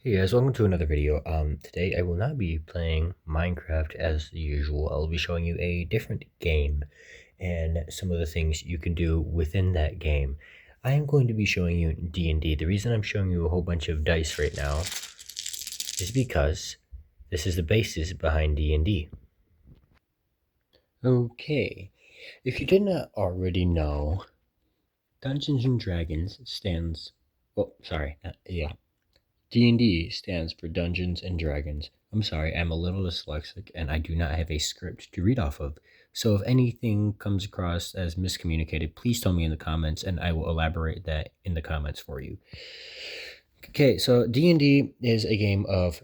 Hey guys, welcome to another video. Today I will not be playing Minecraft as usual. I'll be showing you a different game and some of the things you can do within that game. I am going to be showing you D&D. The reason I'm showing you a whole bunch of dice right now is because this is the basis behind D&D. Okay, if you did not already know, Dungeons and Dragons stands, oh, sorry, yeah. D&D stands for Dungeons and Dragons. I'm sorry, I'm a little dyslexic and I do not have a script to read off of. So if anything comes across as miscommunicated, please tell me in the comments and I will elaborate that in the comments for you. Okay, so D&D is a game of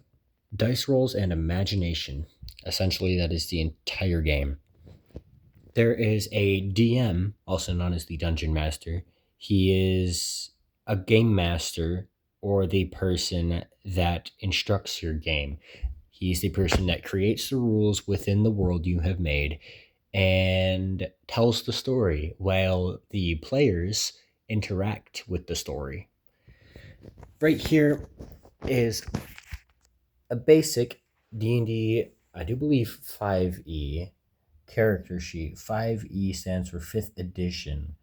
dice rolls and imagination. Essentially, that is the entire game. There is a DM, also known as the Dungeon Master. He is a game master or the person that instructs your game. He's the person that creates the rules within the world you have made and tells the story while the players interact with the story. Right here is a basic D&D, I do believe 5e character sheet. 5e stands for 5th edition.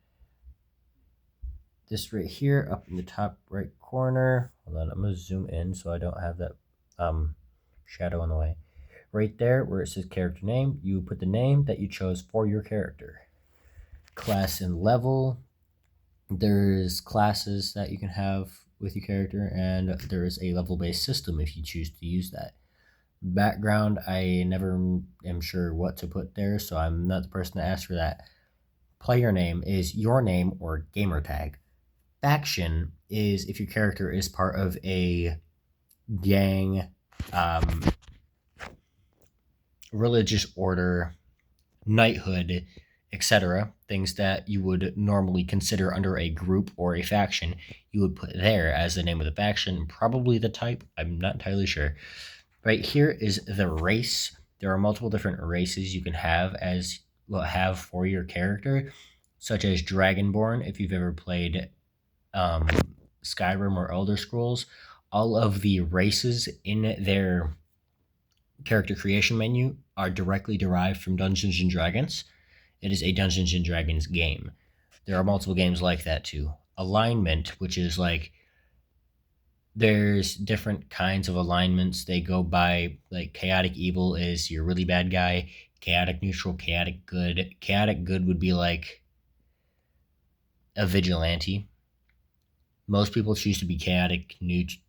This right here up in the top right corner. Hold on, I'm going to zoom in so I don't have that shadow in the way. Right there where it says character name, you put the name that you chose for your character. Class and level. There's classes that you can have with your character, and there is a level-based system if you choose to use that. Background, I never am sure what to put there, so I'm not the person to ask for that. Player name is your name or gamer tag. Faction is if your character is part of a gang, religious order, knighthood, etc. Things that you would normally consider under a group or a faction, you would put there as the name of the faction, probably the type. I'm not entirely sure. Right here is the race. There are multiple different races you can have for your character, such as Dragonborn. If you've ever played Skyrim or Elder Scrolls, all of the races in their character creation menu are directly derived from Dungeons and Dragons. It is a Dungeons and Dragons game. There are multiple games like that too. Alignment, which is like there's different kinds of alignments. They go by like chaotic evil is your really bad guy, chaotic neutral, chaotic good. Chaotic good would be like a vigilante. Most people choose to be chaotic neutral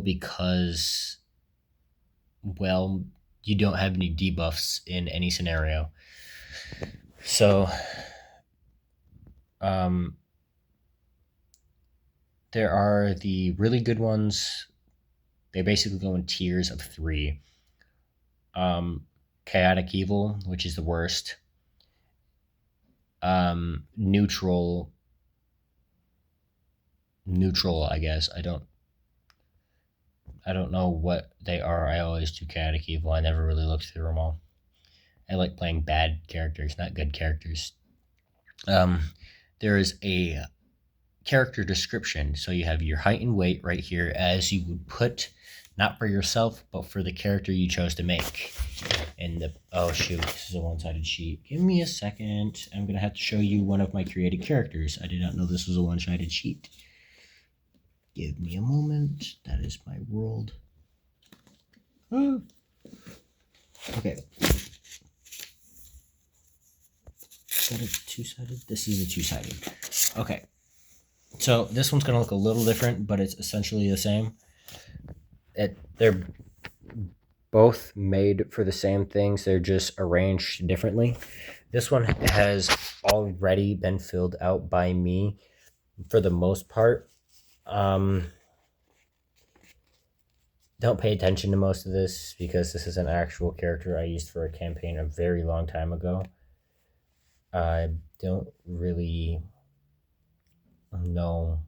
because, well, you don't have any debuffs in any scenario. So there are the really good ones. They basically go in tiers of 3. Chaotic evil, which is the worst. Neutral, I guess. I don't know what they are. I always do chaotic evil. I never really looked through them all. I like playing bad characters, not good characters. There is a character description. So you have your height and weight right here, as you would put, not for yourself, but for the character you chose to make. And oh shoot, this is a one-sided sheet. Give me a second. I'm gonna have to show you one of my created characters. I did not know this was a one-sided sheet. Give me a moment. That is my world. Oh. Okay. Is that a two-sided? This is a two-sided. Okay. So this one's gonna look a little different, but it's essentially the same. They're both made for the same things. They're just arranged differently. This one has already been filled out by me for the most part. Don't pay attention to most of this because this is an actual character I used for a campaign a very long time ago. I don't really know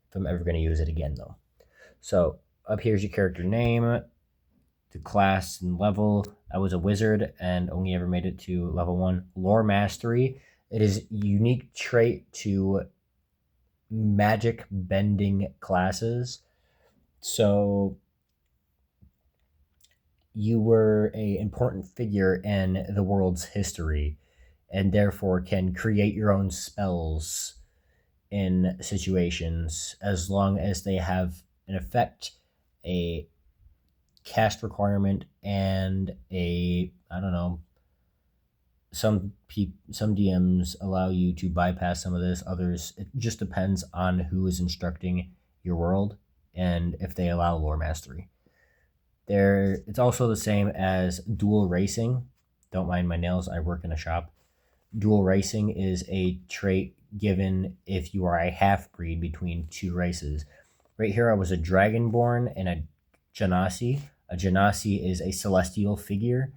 if I'm ever going to use it again though. So up here's your character name, the class and level. I was a wizard and only ever made it to level 1. Lore mastery. It is a unique trait to magic bending classes. So you were a important figure in the world's history and therefore can create your own spells in situations as long as they have an effect, a cast requirement, and a, I don't know, some DMs allow you to bypass some of this. Others, it just depends on who is instructing your world and if they allow lore mastery. It's also the same as dual racing. Don't mind my nails, I work in a shop. Dual racing is a trait given if you are a half breed between two races. Right here, I was a dragonborn and a genasi. A genasi is a celestial figure.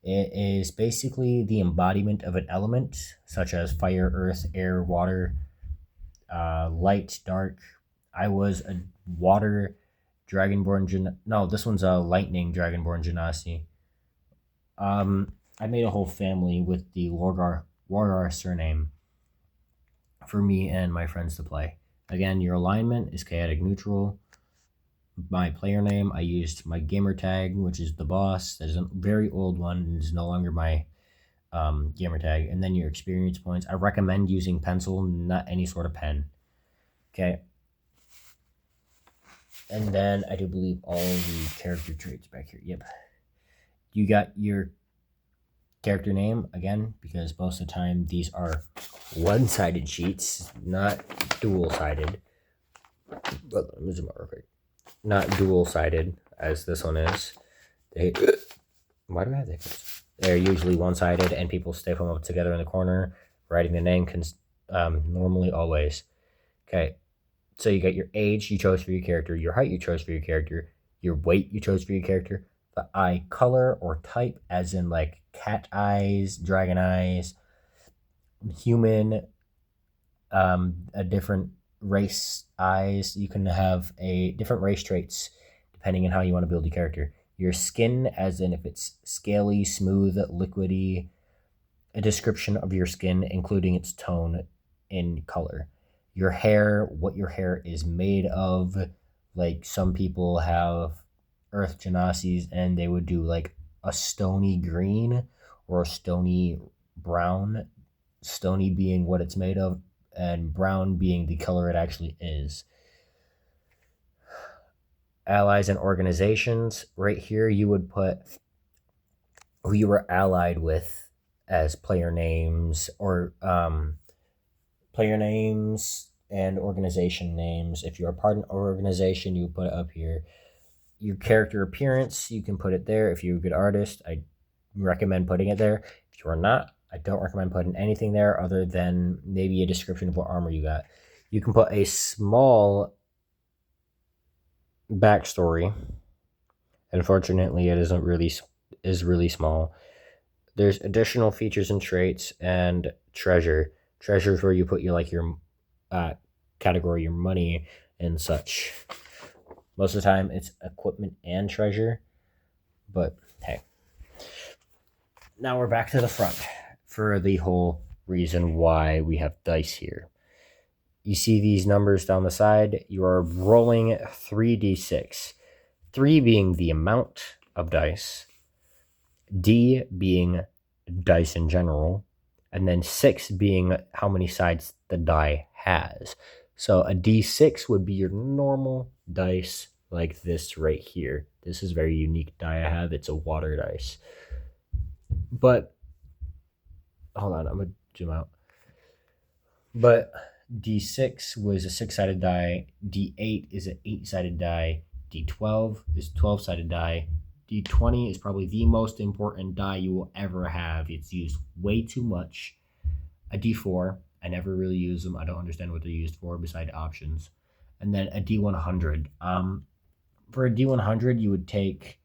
It is basically the embodiment of an element, such as fire, earth, air, water, light, dark. I was a water dragonborn. No, this one's a lightning dragonborn genasi. I made a whole family with the Lorgar surname for me and my friends to play. Again, your alignment is chaotic neutral. My player name, I used my gamer tag, which is the boss. That is a very old one and is no longer my gamer tag. And then your experience points. I recommend using pencil, not any sort of pen. Okay. And then I do believe all the character traits back here. Yep. You got your character name again, because most of the time these are one-sided sheets, not dual-sided. But let me zoom out real quick. Not dual-sided as this one is. Why do I have that? They're usually one-sided, and people staple them up together in the corner, writing the name normally always. Okay, so you got your age you chose for your character, your height you chose for your character, your weight you chose for your character, the eye color or type, as in like cat eyes, dragon eyes, human, a different race eyes. You can have a different race traits depending on how you want to build your character. Your skin, as in if it's scaly, smooth, liquidy, a description of your skin, including its tone and color. Your hair, what your hair is made of. Like some people have earth genasis and they would do like a stony green or a stony brown, stony being what it's made of and brown being the color it actually is. Allies and organizations, right here you would put who you were allied with as player names, or player names and organization names. If you're a part of an organization, you put it up here. Your character appearance, you can put it there. If you're a good artist, I recommend putting it there. If you are not, I don't recommend putting anything there other than maybe a description of what armor you got. You can put a small backstory. Unfortunately, it is really small. There's additional features and traits and treasure. Treasure is where you put your category, your money and such. Most of the time it's equipment and treasure, but hey. Now we're back to the front for the whole reason why we have dice here. You see these numbers down the side, you are rolling 3d6. 3 being the amount of dice, D being dice in general, and then 6 being how many sides the die has. So a D6 would be your normal dice like this right here. This is a very unique die I have. It's a water dice. But, hold on, I'm going to zoom out. But D6 was a 6-sided die. D8 is an 8-sided die. D12 is a 12-sided die. D20 is probably the most important die you will ever have. It's used way too much. A D4, I never really use them. I don't understand what they're used for beside options. And then a D100. For a D100, you would take...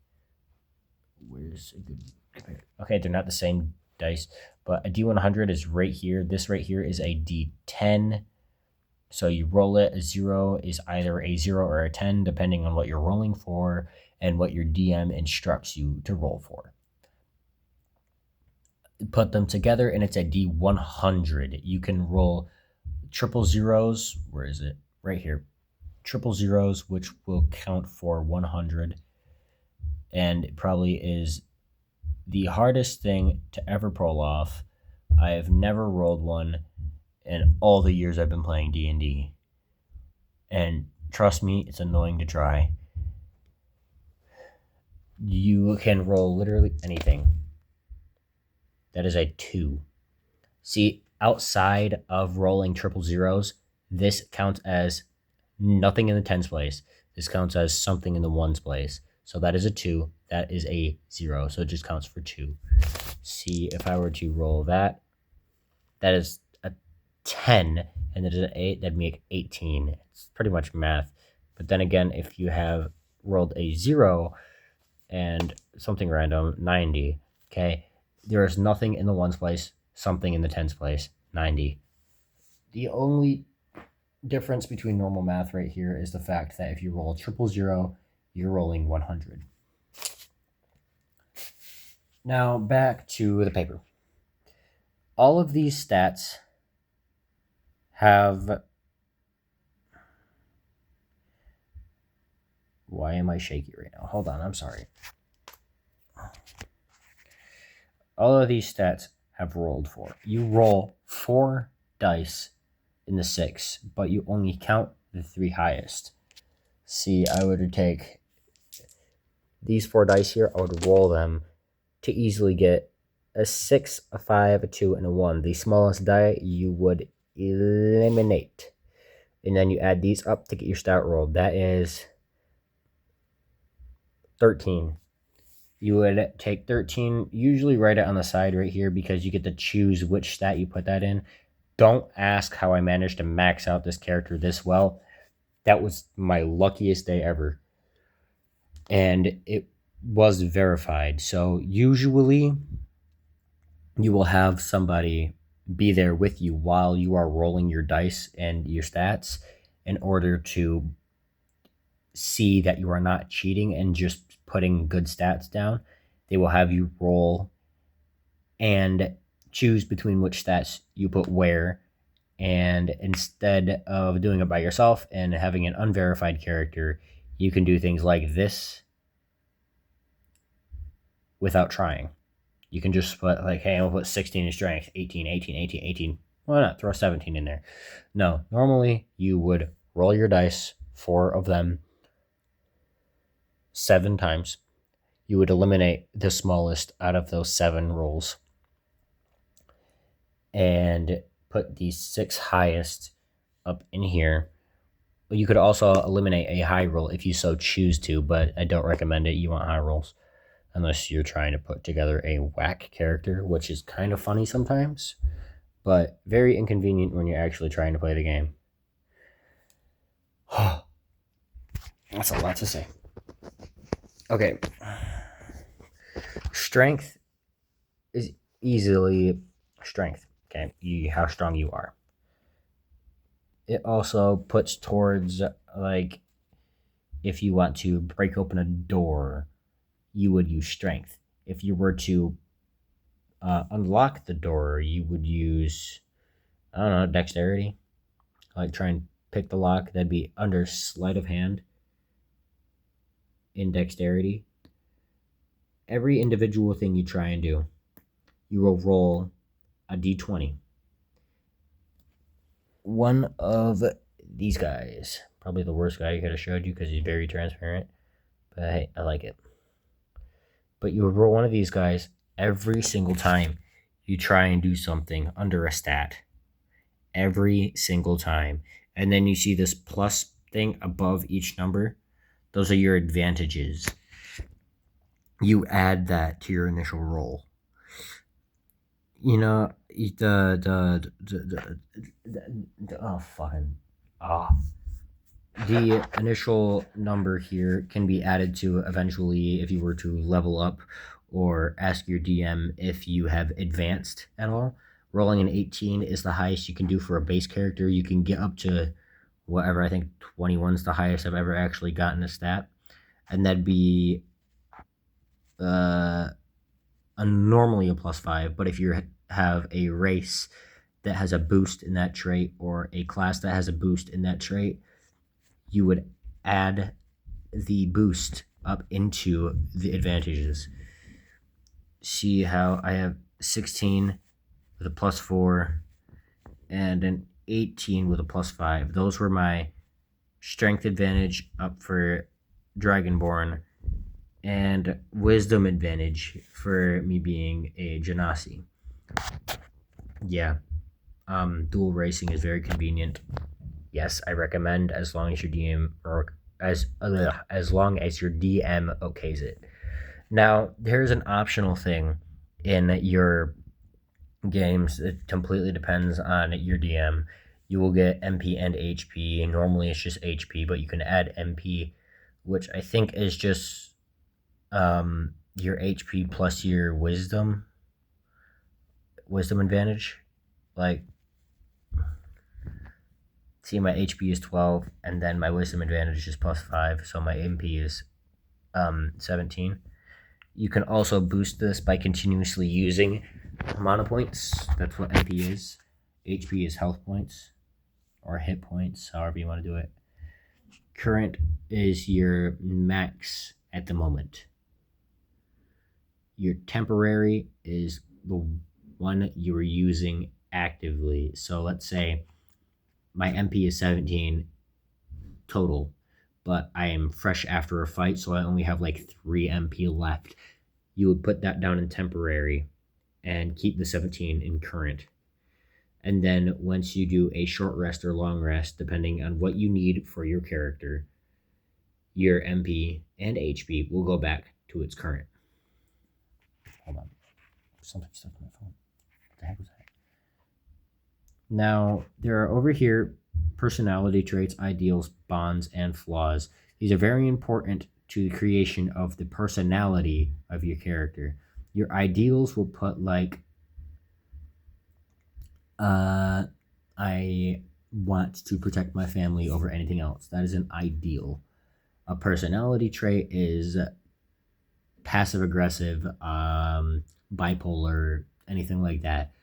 Where's a good... Okay, they're not the same dice, but a D100 is right here. This right here is a D10. So you roll it. A 0 is either a 0 or a 10, depending on what you're rolling for and what your DM instructs you to roll for. Put them together and it's a D100. You can roll triple zeros. Where is it? Right here. Triple zeros, which will count for 100. And it probably is the hardest thing to ever pull off. I have never rolled one in all the years I've been playing D&D. And trust me, it's annoying to try. You can roll literally anything. That is a 2. See, outside of rolling triple zeros, this counts as nothing in the tens place. This counts as something in the ones place. So that is a 2. That is a 0. So it just counts for 2. See, if I were to roll that, that is a 10, and that is an 8. That'd make 18. It's pretty much math. But then again, if you have rolled a 0 and something random, 90, okay, there is nothing in the ones place, something in the tens place, 90. The only difference between normal math right here is the fact that if you roll a triple zero, you're rolling 100. Now back to the paper. All of these stats have... Why am I shaky right now? Hold on, I'm sorry. All of these stats have rolled for. You roll 4 dice in the 6, but you only count the 3 highest. See, I would take these 4 dice here, I would roll them to easily get a 6, a 5, a 2, and a 1. The smallest die you would eliminate. And then you add these up to get your stat roll. That is 13. You would take 13, usually write it on the side right here because you get to choose which stat you put that in. Don't ask how I managed to max out this character this well. That was my luckiest day ever. And it was verified. So usually you will have somebody be there with you while you are rolling your dice and your stats in order to see that you are not cheating and just putting good stats down. They will have you roll and choose between which stats you put where. And instead of doing it by yourself and having an unverified character, you can do things like this without trying. You can just put like, hey, I'm gonna put 16 in strength, 18, 18, 18, 18. Why not throw 17 in there? No, normally you would roll your dice, 4 of them, 7 times. You would eliminate the smallest out of those 7 rolls and put the 6 highest up in here. You could also eliminate a high roll if you so choose to, but I don't recommend it. You want high rolls unless you're trying to put together a whack character, which is kind of funny sometimes, but very inconvenient when you're actually trying to play the game. That's a lot to say. Okay. Strength is easily strength. Okay, how strong you are. It also puts towards, like, if you want to break open a door, you would use strength. If you were to unlock the door, you would use, I don't know, dexterity. Like try and pick the lock. That'd be under sleight of hand in dexterity. Every individual thing you try and do, you will roll a d20. One of these guys, probably the worst guy I could have showed you because he's very transparent, but hey, I like it. But you would roll one of these guys every single time you try and do something under a stat. Every single time. And then you see this plus thing above each number. Those are your advantages. You add that to your initial roll. You know, the initial number here can be added to eventually if you were to level up or ask your DM if you have advanced at all. Rolling an 18 is the highest you can do for a base character. You can get up to whatever, I think 21 is the highest I've ever actually gotten a stat. And that'd be normally a +5, but if you have a race that has a boost in that trait or a class that has a boost in that trait, you would add the boost up into the advantages. See how I have 16 with a +4 and an 18 with a +5. Those were my strength advantage up for Dragonborn and wisdom advantage for me being a Genasi. Yeah, dual racing is very convenient. Yes, I recommend as long as your DM or as long as your DM okays it. Now, there's an optional thing in your games. It completely depends on your DM. You will get MP and HP. Normally, it's just HP, but you can add MP, which I think is just your HP plus your wisdom advantage. Like, see, my HP is 12, and then my wisdom advantage is +5, so my MP is 17. You can also boost this by continuously using mana points. That's what MP is. HP is health points or hit points, however you want to do it. Current is your max at the moment. Your temporary is the one you are using actively. So let's say my MP is 17 total, but I am fresh after a fight, so I only have like 3 MP left. You would put that down in temporary and keep the 17 in current. And then once you do a short rest or long rest, depending on what you need for your character, your MP and HP will go back to its current. Hold on. Something stuck in my phone. What the heck was that? Now, there are over here personality traits, ideals, bonds, and flaws. These are very important to the creation of the personality of your character. Your ideals will put like, I want to protect my family over anything else. That is an ideal. A personality trait is passive aggressive, bipolar, anything like that.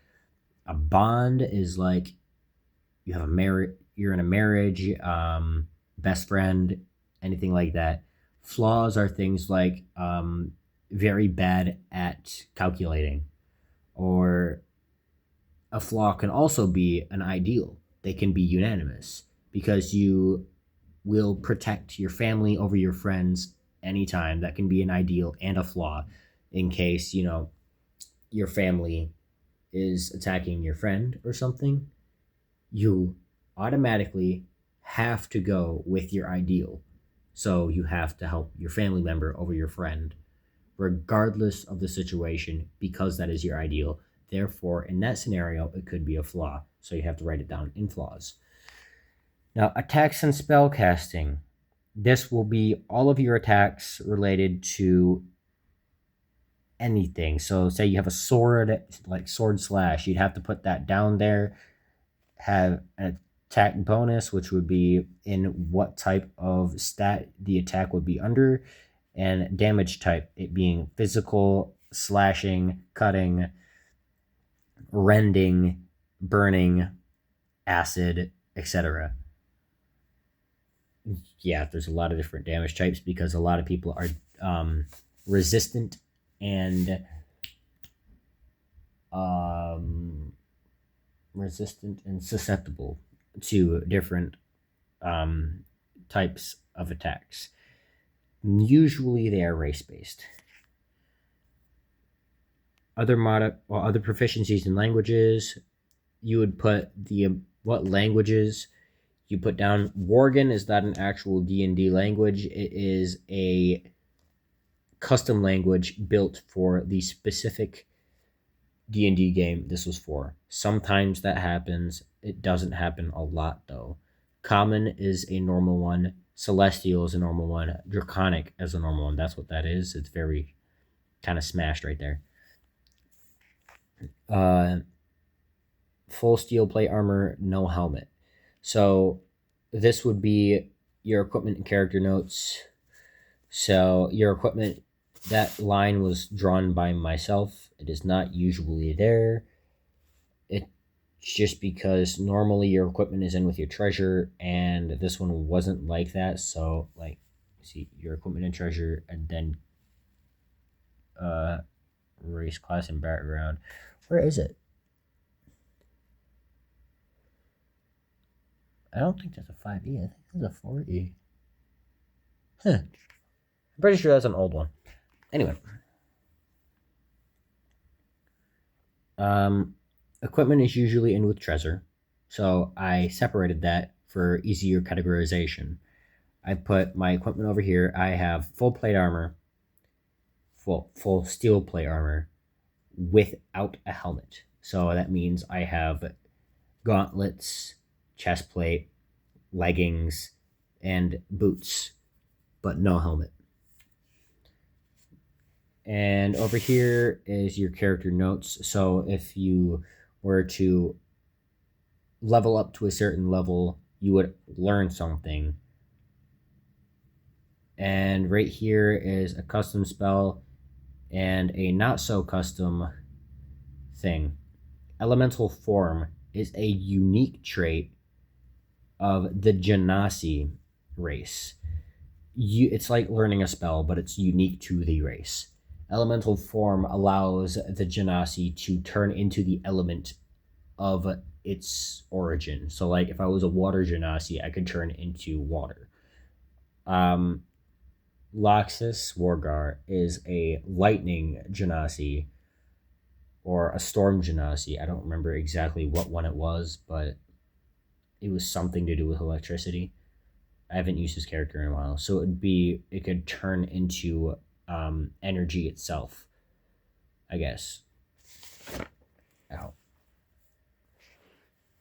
A bond is like you have you're in a marriage, best friend, anything like that. Flaws are things like very bad at calculating, or a flaw can also be an ideal. They can be unanimous because you will protect your family over your friends anytime. That can be an ideal and a flaw in case, your family is attacking your friend or something. You automatically have to go with your ideal. So you have to help your family member over your friend, regardless of the situation, because that is your ideal. Therefore, in that scenario, it could be a flaw. So you have to write it down in flaws. Now, attacks and spell casting. This will be all of your attacks related to anything. So say you have a sword, like sword slash, you'd have to put that down there. Have an attack bonus, which would be in what type of stat the attack would be under, and damage type, it being physical, slashing, cutting, rending, burning, acid, etc. Yeah, there's a lot of different damage types because a lot of people are resistant and susceptible to different types of attacks. Usually they are race-based. Other proficiencies in languages, you would put what languages you put down. Worgen is not an actual D&D language. It is a custom language built for the specific D&D game this was for. Sometimes that happens. It doesn't happen a lot, though. Common is a normal one. Celestial is a normal one. Draconic is a normal one. That's what that is. It's very kind of smashed right there. Full steel plate armor, no helmet. So this would be your equipment and character notes. So your equipment, that line was drawn by myself. It is not usually there. It just because normally your equipment is in with your treasure, and this one wasn't like that. So, like, see your equipment and treasure, and then race, class, and background. Where is it? I don't think that's a 5e. I think that's a 4e. Huh. I'm pretty sure that's an old one. Anyway. Equipment is usually in with treasure, so I separated that for easier categorization. I put my equipment over here. I have full plate armor, full steel plate armor without a helmet. So that means I have gauntlets, chest plate, leggings, and boots, but no helmet. And over here is your character notes. So if you were to level up to a certain level, you would learn something. And right here is a custom spell and a not so custom thing. Elemental form is a unique trait of the Genasi race. It's like learning a spell, but it's unique to the race. Elemental form allows the Genasi to turn into the element of its origin. So, like, if I was a water Genasi, I could turn into water. Laxus Wargar is a lightning Genasi or a storm Genasi. I don't remember exactly what one it was, but it was something to do with electricity. I haven't used his character in a while, so it could turn into energy itself, I guess. Ow.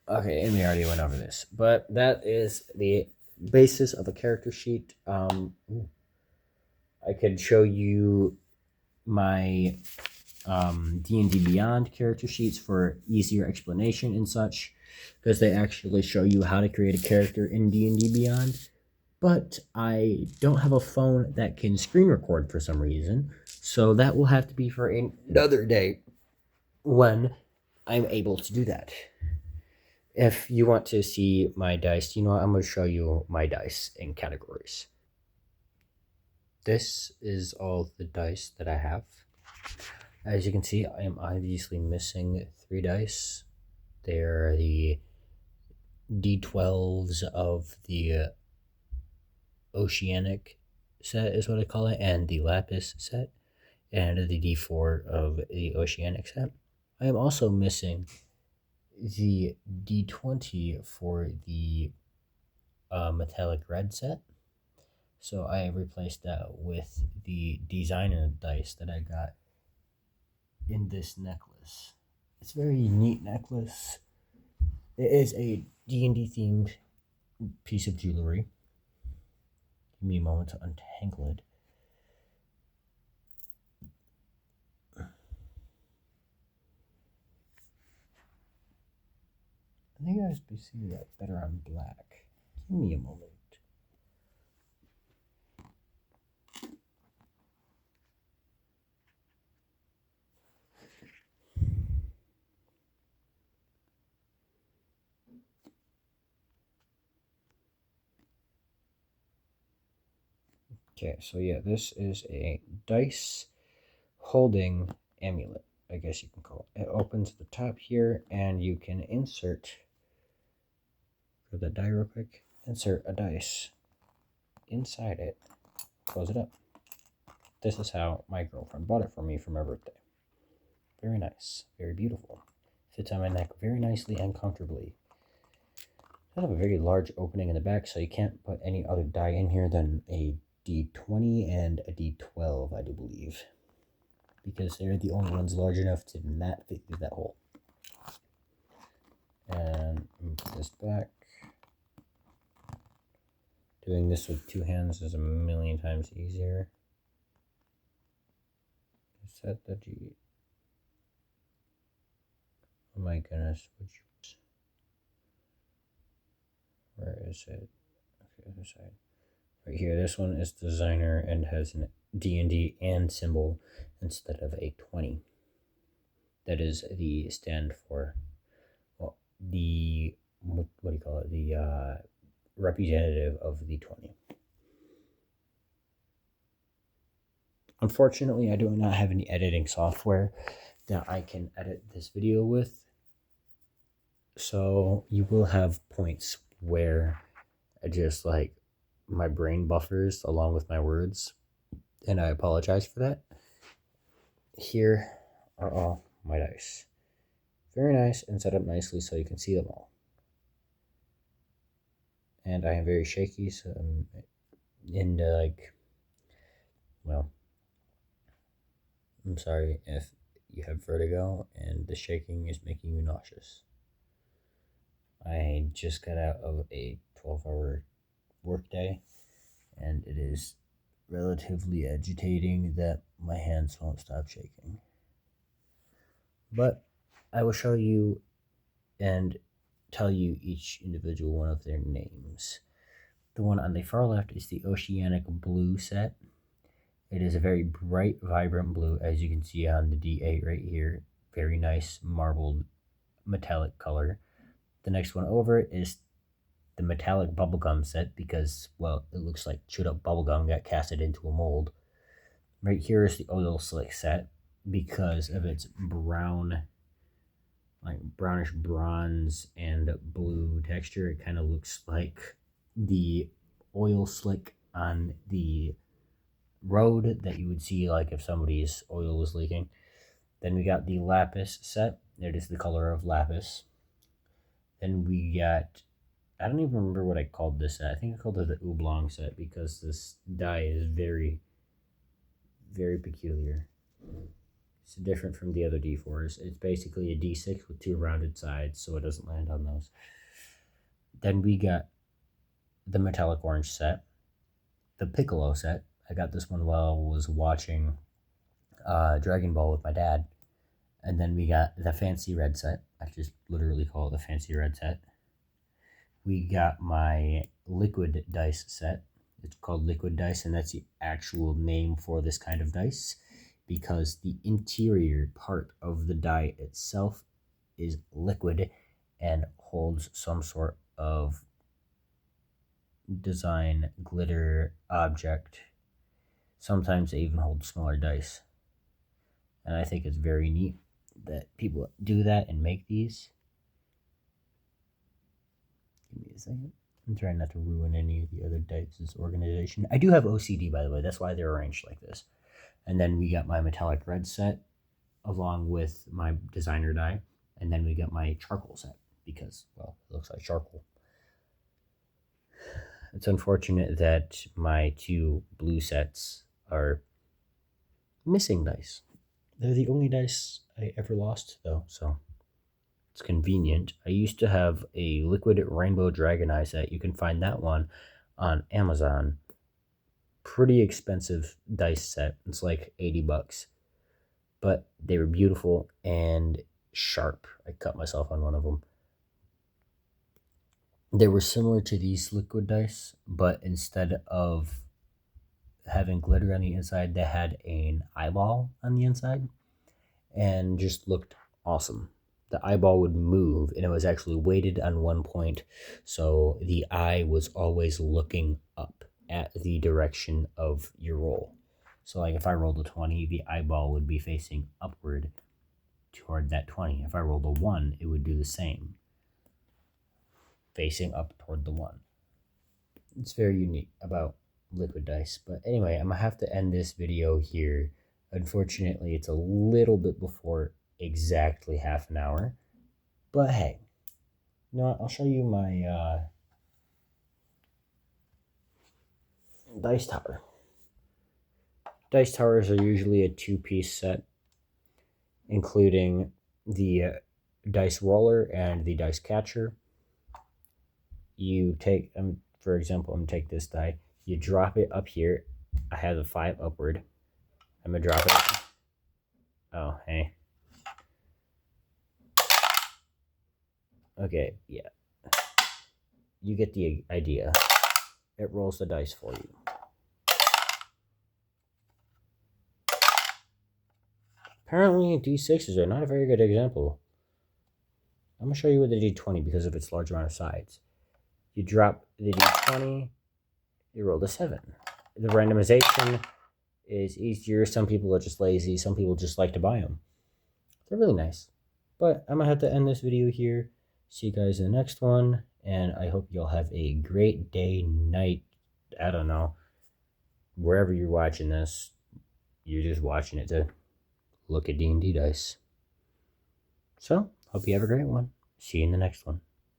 Okay, and we already went over this, but that is the basis of a character sheet. I could show you my D&D Beyond character sheets for easier explanation and such, because they actually show you how to create a character in D&D Beyond. But I don't have a phone that can screen record for some reason, so that will have to be for another day when I'm able to do that. If you want to see my dice, I'm going to show you my dice in categories. This is all the dice that I have. As you can see, I am obviously missing 3 dice. They're the D12s of the Oceanic set is what I call it, and the Lapis set, and the D4 of the Oceanic set. I am also missing the D20 for the Metallic Red set. So I have replaced that with the designer dice that I got in this necklace. It's a very neat necklace. It is a D&D themed piece of jewelry. Give me a moment to untangle it. I think I just see that better on black. Give me a moment. Okay, so yeah, this is a dice holding amulet, I guess you can call it. It opens at the top here, and you can insert, grab that die real quick, insert a dice inside it, close it up. This is how my girlfriend bought it for me for my birthday. Very nice, very beautiful. Fits on my neck very nicely and comfortably. I have a very large opening in the back, so you can't put any other die in here than a D20 and a D12, I do believe, because they're the only ones large enough to not fit through that hole. And put this back. Doing this with 2 hands is a million times easier. Set the G. Oh my goodness, where is it? Okay, other side. Right here, this one is designer and has an D&D and symbol instead of a 20. That is the stand for, well, the, what do you call it, the representative of the 20. Unfortunately, I do not have any editing software that I can edit this video with, so you will have points where I just like my brain buffers along with my words, and I apologize for that. Here are all my dice. Very nice and set up nicely so you can see them all. And I am very shaky, so I'm into like, well, I'm sorry if you have vertigo and the shaking is making you nauseous. I just got out of a 12-hour workday, and it is relatively agitating that my hands won't stop shaking. But I will show you and tell you each individual one of their names. The one on the far left is the Oceanic Blue set. It is a very bright, vibrant blue, as you can see on the D8 right here. Very nice marbled metallic color. The next one over is the metallic bubblegum set because, well, it looks like chewed up bubblegum got casted into a mold. Right here is the Oil Slick set because of its brown, like brownish bronze and blue texture. It kind of looks like the oil slick on the road that you would see like if somebody's oil was leaking. Then we got the Lapis set. It is the color of lapis. Then we got, I don't even remember what I called this set. I think I called it the Oolong set because this die is very, very peculiar. It's different from the other D4s. It's basically a D6 with two rounded sides, so it doesn't land on those. Then we got the metallic orange set, the Piccolo set. I got this one while I was watching Dragon Ball with my dad. And then we got the fancy red set. I just literally call it the fancy red set. We got my liquid dice set. It's called liquid dice, and that's the actual name for this kind of dice because the interior part of the die itself is liquid and holds some sort of design glitter object. Sometimes they even hold smaller dice. And I think it's very neat that people do that and make these. Give me a second. I'm trying not to ruin any of the other dice organization. I do have OCD, by the way. That's why they're arranged like this. And then we got my metallic red set along with my designer die. And then we got my charcoal set because, well, it looks like charcoal. It's unfortunate that my two blue sets are missing dice. They're the only dice I ever lost, though, so it's convenient. I used to have a liquid rainbow dragon eye set. You can find that one on Amazon. Pretty expensive dice set. It's like $80. But they were beautiful and sharp. I cut myself on one of them. They were similar to these liquid dice, but instead of having glitter on the inside, they had an eyeball on the inside and just looked awesome. The eyeball would move and it was actually weighted on one point, so the eye was always looking up at the direction of your roll. So like if I rolled a 20, the eyeball would be facing upward toward that 20. If I rolled a 1, it would do the same, facing up toward the 1. It's very unique about liquid dice. But anyway, I'm gonna have to end this video here. Unfortunately, it's a little bit before exactly half an hour. But hey, you know what? I'll show you my dice tower. Dice towers are usually a 2-piece set, including the dice roller and the dice catcher. You take, for example, I'm gonna take this die. You drop it up here. I have the 5 upward. I'm gonna drop it. Oh, hey. Okay, yeah. You get the idea. It rolls the dice for you. Apparently, D6s are not a very good example. I'm going to show you with the D20 because of its large amount of sides. You drop the D20, you roll the 7. The randomization is easier. Some people are just lazy. Some people just like to buy them. They're really nice. But I'm going to have to end this video here. See you guys in the next one. And I hope you'll have a great day, night, I don't know. Wherever you're watching this, you're just watching it to look at D&D dice. So, hope you have a great one. See you in the next one.